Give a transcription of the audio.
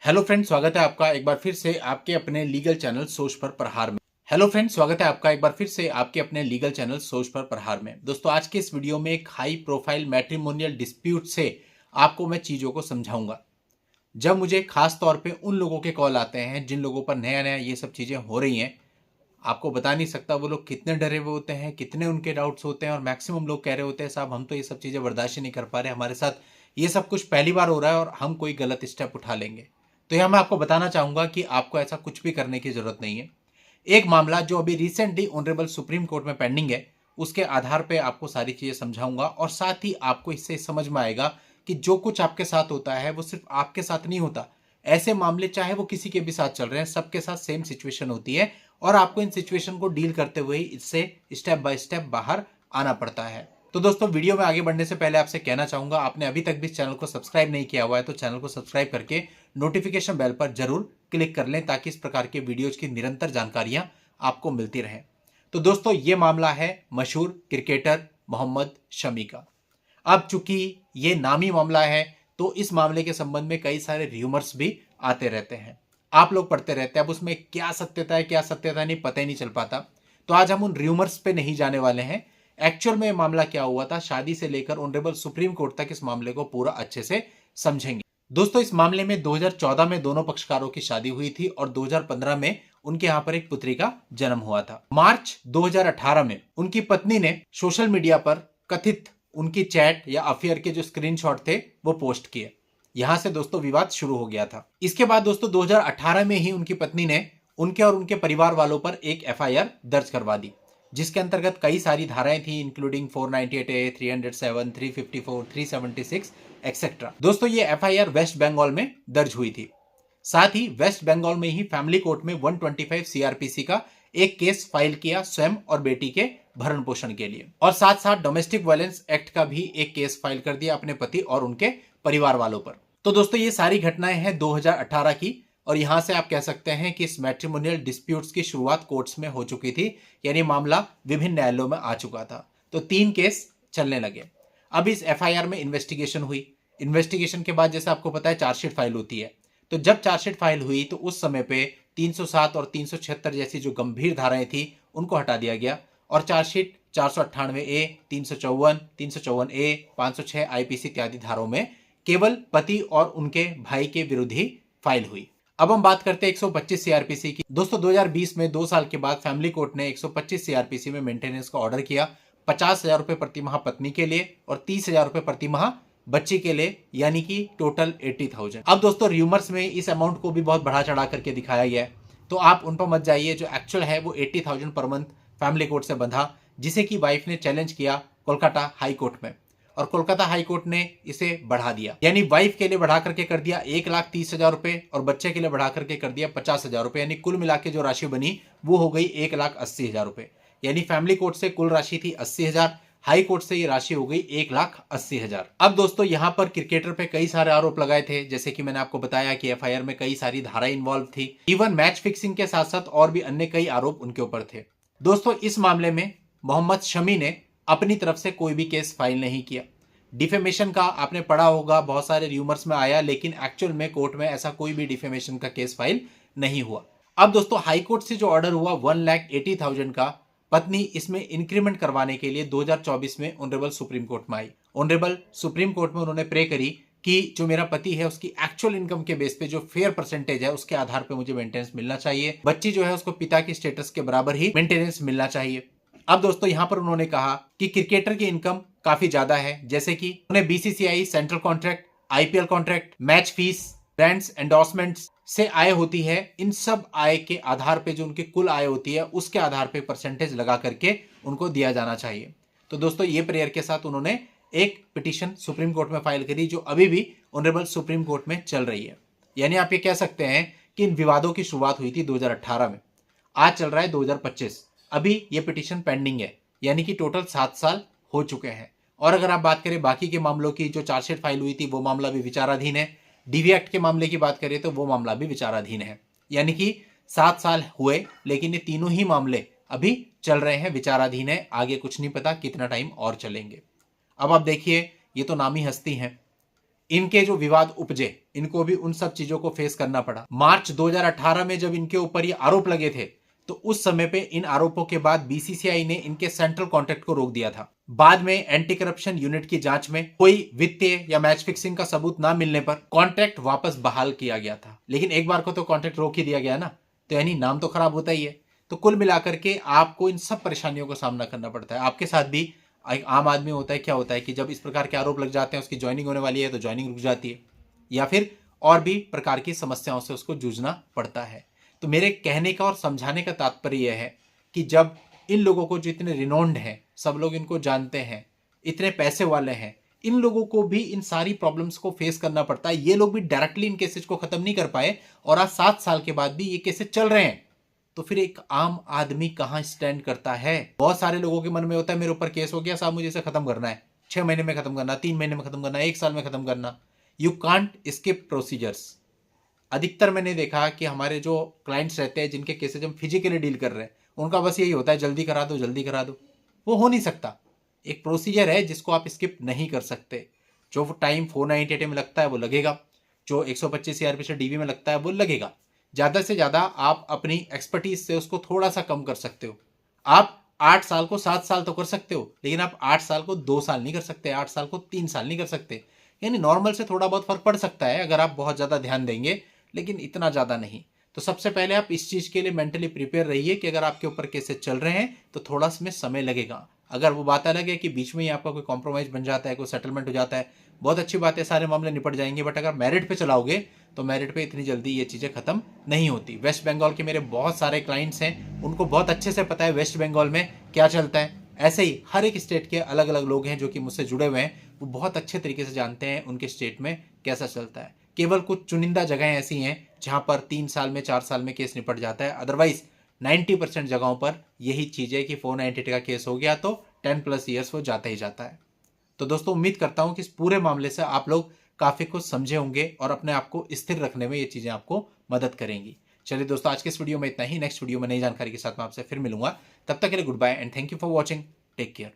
Hello friends, स्वागत है आपका एक बार फिर से आपके अपने लीगल चैनल सोच पर प्रहार में। हेलो फ्रेंड्स, स्वागत है आपका एक बार फिर से आपके अपने लीगल चैनल सोच पर प्रहार में। दोस्तों, आज के इस वीडियो में एक हाई प्रोफाइल मैट्रिमोनियल डिस्प्यूट से आपको मैं चीज़ों को समझाऊंगा। जब मुझे खास तौर पे उन लोगों के कॉल आते हैं जिन लोगों पर नया नया ये सब चीज़ें हो रही हैं, आपको बता नहीं सकता वो लोग कितने डरे हुए होते हैं, कितने उनके डाउट्स होते हैं। और मैक्सिमम लोग कह रहे होते हैं, साहब हम तो ये सब चीज़ें बर्दाश्त ही नहीं कर पा रहे, हमारे साथ ये सब कुछ पहली बार हो रहा है और हम कोई गलत स्टेप उठा लेंगे। तो यहाँ मैं आपको बताना चाहूँगा कि आपको ऐसा कुछ भी करने की ज़रूरत नहीं है। एक मामला जो अभी रिसेंटली ऑनरेबल सुप्रीम कोर्ट में पेंडिंग है, उसके आधार पे आपको सारी चीज़ें समझाऊंगा और साथ ही आपको इससे समझ में आएगा कि जो कुछ आपके साथ होता है वो सिर्फ आपके साथ नहीं होता। ऐसे मामले चाहे वो किसी के भी साथ चल रहे हैं, सबके साथ सेम सिचुएशन होती है और आपको इन सिचुएशन को डील करते हुए इससे स्टेप बाय स्टेप बाहर आना पड़ता है। तो दोस्तों, वीडियो में आगे बढ़ने से पहले आपसे कहना चाहूंगा, आपने अभी तक भी इस चैनल को सब्सक्राइब नहीं किया हुआ है तो चैनल को सब्सक्राइब करके नोटिफिकेशन बेल पर जरूर क्लिक कर लें ताकि इस प्रकार के वीडियोज की निरंतर जानकारियां आपको मिलती रहें। तो दोस्तों, ये मामला है मशहूर क्रिकेटर मोहम्मद शमी का। अब चूंकि ये नामी मामला है तो इस मामले के संबंध में कई सारे र्यूमर्स भी आते रहते हैं, आप लोग पढ़ते रहते हैं। अब उसमें क्या सत्यता है क्या सत्यता नहीं पता ही नहीं चल पाता। तो आज हम उन र्यूमर्स पे नहीं जाने वाले हैं। एक्चुअल में मामला क्या हुआ था, शादी से लेकर ऑनरेबल सुप्रीम कोर्ट तक इस मामले को पूरा अच्छे से समझेंगे। दोस्तों, इस मामले में 2014 में दोनों पक्षकारों की शादी हुई थी और 2015 में उनके यहाँ पर एक पुत्री का जन्म हुआ था। मार्च 2018 में उनकी पत्नी ने सोशल मीडिया पर कथित उनकी चैट या अफेयर के जो स्क्रीनशॉट थे वो पोस्ट किए। यहां से दोस्तों विवाद शुरू हो गया था। इसके बाद दोस्तों 2018 में ही उनकी पत्नी ने उनके और उनके परिवार वालों पर एक एफआईआर दर्ज करवा दी, जिसके अंतर्गत कई सारी धाराएं थी, इंक्लूडिंग 498A, 307, 354, 376 एक्सेट्रा। दोस्तों, ये एफआईआर वेस्ट बंगाल में दर्ज हुई थी। साथ ही वेस्ट बंगाल में ही फैमिली कोर्ट में 125 सीआरपीसी का एक केस फाइल किया स्वयं और बेटी के भरण पोषण के लिए, और साथ साथ डोमेस्टिक वायलेंस एक्ट का भी एक केस फाइल कर दिया अपने पति और उनके परिवार वालों पर। तो दोस्तों, ये सारी घटनाएं हैं 2018 की और यहां से आप कह सकते हैं कि इस मैट्रिमोनियल डिस्प्यूट्स की शुरुआत कोर्ट्स में हो चुकी थी, यानी मामला विभिन्न न्यायालयों में आ चुका था। तो 3 केस चलने लगे। अब इस एफआईआर में इन्वेस्टिगेशन हुई। इन्वेस्टिगेशन के बाद जैसे आपको पता है चार्जशीट फाइल होती है। तो जब चार्जशीट फाइल हुई तो उस समय पे 307 और 376 जैसी जो गंभीर धाराएं थी उनको हटा दिया गया और चार्जशीट 498A, 354, 354A, 506 आईपीसी इत्यादि धाराओं में केवल पति और उनके भाई के विरुद्ध ही फाइल हुई। अब हम बात करते हैं 125 सीआरपीसी की। दोस्तों, 2020 में 2 साल के बाद फैमिली कोर्ट ने 125 सीआरपीसी में मेंटेनेंस का ऑर्डर किया, 50,000 रुपए प्रति माह पत्नी के लिए और 30,000 रुपए प्रति माह बच्ची के लिए, यानी कि टोटल 80,000। अब दोस्तों, र्यूमर्स में इस अमाउंट को भी बहुत बढ़ा चढ़ा करके दिखाया गया है, तो आप उन पर मत जाइए। जो एक्चुअल है वो 80,000 पर मंथ फैमिली कोर्ट से बंधा, जिसे की वाइफ ने चैलेंज किया कोलकाता हाई कोर्ट में, और कोलकाता हाई कोर्ट ने इसे बढ़ा दिया, यानी वाइफ के लिए बढ़ा करके कर दिया 1,30,000 रुपए और बच्चे के लिए बढ़ा करके कर दिया 50,000 रुपए, यानी कुल मिला के जो राशि बनी वो हो गई 1,80,000 रुपए। यानी फैमिली कोर्ट से कुल राशि थी 80,000, हाई कोर्ट से ये राशि हो गई 1,80,000। अब दोस्तों, यहां पर क्रिकेटर पे कई सारे आरोप लगाए थे, जैसे कि मैंने आपको बताया कि एफआईआर में कई सारी धाराएं इन्वॉल्व थी। इवन मैच फिक्सिंग के साथ साथ और भी अन्य कई आरोप उनके ऊपर थे। दोस्तों, इस मामले में मोहम्मद शमी ने अपनी तरफ से कोई भी केस फाइल नहीं किया। डिफेमेशन का आपने पढ़ा होगा, बहुत सारे र्यूमर्स में आया, लेकिन एक्चुअल में कोर्ट में ऐसा कोई भी डिफेमेशन का केस फाइल नहीं हुआ। अब दोस्तों, हाई कोर्ट से जो ऑर्डर हुआ 1,80,000 का, पत्नी इसमें इंक्रीमेंट करवाने के लिए 2024 में ऑनरेबल सुप्रीम कोर्ट में आई। ऑनरेबल सुप्रीम कोर्ट में उन्होंने प्रे करी कि जो मेरा पति है उसकी एक्चुअल इनकम के बेस पे जो फेयर परसेंटेज है उसके आधार पे मुझे मेंटेनेंस मिलना चाहिए, बच्ची जो है उसको पिता की स्टेटस के बराबर ही मेंटेनेंस मिलना चाहिए। अब दोस्तों, यहां पर उन्होंने कहा कि क्रिकेटर की इनकम काफी ज्यादा है, जैसे कि उन्हें BCCI central contract, IPL contract, match fees, brands endorsements से आय होती है। इन सब आय के आधार पे जो उनकी कुल आय होती है उसके आधार पे परसेंटेज लगा करके उनको दिया जाना चाहिए। तो दोस्तों, ये प्रेयर के साथ उन्होंने एक पिटीशन सुप्रीम कोर्ट में फाइल करी, जो अभी भी ऑनरेबल सुप्रीम कोर्ट में चल रही है। यानी आप ये कह सकते हैं कि इन विवादों की शुरुआत हुई थी 2018 में, आज चल रहा है 2025, अभी ये पिटीशन पेंडिंग है, यानी कि टोटल 7 साल हो चुके हैं। और अगर आप बात करें बाकी के मामलों की, जो चार्जशीट फाइल हुई थी वो मामला भी विचाराधीन है। डीवी एक्ट के मामले की बात करें तो वो मामला भी विचाराधीन है। यानी कि 7 साल हुए, लेकिन ये तीनों ही मामले अभी चल रहे हैं, विचाराधीन है। आगे कुछ नहीं पता कितना टाइम और चलेंगे। अब आप देखिए, ये तो नामी हस्ती हैं, इनके जो विवाद उपजे, इनको भी उन सब चीजों को फेस करना पड़ा। मार्च 2018 में जब इनके ऊपर ये आरोप लगे थे, तो उस समय पे इन आरोपों के बाद बीसीसीआई ने इनके सेंट्रल कॉन्ट्रैक्ट को रोक दिया था। बाद में एंटी करप्शन यूनिट की जांच में कोई वित्तीय या मैच फिक्सिंग का सबूत ना मिलने पर कॉन्ट्रैक्ट वापस बहाल किया गया था। लेकिन एक बार को तो कॉन्ट्रैक्ट रोक ही दिया गया ना, तो यानी नाम तो खराब होता ही है। तो कुल मिलाकर के आपको इन सब परेशानियों का सामना करना पड़ता है। आपके साथ भी एक आम आदमी होता है, क्या होता है कि जब इस प्रकार के आरोप लग जाते हैं, उसकी ज्वाइनिंग होने वाली है तो ज्वाइनिंग रुक जाती है, या फिर और भी प्रकार की समस्याओं से उसको जूझना पड़ता है। तो मेरे कहने का और समझाने का तात्पर्य यह है कि जब इन लोगों को, जो इतने रिनोन्ड हैं, सब लोग इनको जानते हैं, इतने पैसे वाले हैं, इन लोगों को भी इन सारी प्रॉब्लम्स को फेस करना पड़ता है। ये लोग भी डायरेक्टली इन केसेस को खत्म नहीं कर पाए और आज 7 साल के बाद भी ये केसेस चल रहे हैं। तो फिर एक आम आदमी कहां स्टैंड करता है? बहुत सारे लोगों के मन में होता है मेरे ऊपर केस हो गया साहब, मुझे इसे खत्म करना है, 6 महीने में खत्म करना, 3 महीने में खत्म करना, 1 साल में खत्म करना। You can't skip procedures. अधिकतर मैंने देखा कि हमारे जो क्लाइंट्स रहते हैं, जिनके केसेज हम फिजिकली डील कर रहे हैं, उनका बस यही होता है जल्दी करा दो, जल्दी करा दो। वो हो नहीं सकता। एक प्रोसीजर है जिसको आप स्किप नहीं कर सकते। जो टाइम 498 में लगता है वो लगेगा, जो 125 सीआरपी से डीवी में लगता है वो लगेगा। ज़्यादा से ज़्यादा आप अपनी एक्सपर्टीज से उसको थोड़ा सा कम कर सकते हो। आप 8 साल को 7 साल तो कर सकते हो, लेकिन आप 8 साल को 2 साल नहीं कर सकते, 8 साल को 3 साल नहीं कर सकते। यानी नॉर्मल से थोड़ा बहुत फर्क पड़ सकता है अगर आप बहुत ज़्यादा ध्यान देंगे, लेकिन इतना ज़्यादा नहीं। तो सबसे पहले आप इस चीज़ के लिए मेंटली प्रिपेयर रहिए कि अगर आपके ऊपर केसेस चल रहे हैं तो थोड़ा इसमें समय लगेगा। अगर वो बात अलग है कि बीच में ही आपका कोई कॉम्प्रोमाइज़ बन जाता है, कोई सेटलमेंट हो जाता है, बहुत अच्छी बात है, सारे मामले निपट जाएंगे। बट अगर मेरिट पे चलाओगे तो मेरिट पे इतनी जल्दी ये चीज़ें खत्म नहीं होती। वेस्ट बंगाल के मेरे बहुत सारे क्लाइंट्स हैं, उनको बहुत अच्छे से पता है वेस्ट बंगाल में क्या चलता है। ऐसे ही हर एक स्टेट के अलग अलग लोग हैं जो कि मुझसे जुड़े हुए हैं, वो बहुत अच्छे तरीके से जानते हैं उनके स्टेट में कैसा चलता है। केवल कुछ चुनिंदा जगहें ऐसी हैं जहां पर 3 साल में 4 साल में केस निपट जाता है। अदरवाइज 90% जगहों पर यही चीज़ है कि 498 का केस हो गया तो 10+ ईयर्स वो जाता ही जाता है। तो दोस्तों, उम्मीद करता हूं कि इस पूरे मामले से आप लोग काफ़ी कुछ समझे होंगे और अपने आप को स्थिर रखने में ये चीज़ें आपको मदद करेंगी। चलिए दोस्तों, आज के इस वीडियो में इतना ही। नेक्स्ट वीडियो में नई जानकारी के साथ मैं आपसे फिर मिलूंगा। तब तक के लिए good bye and thank you for watching. Take care.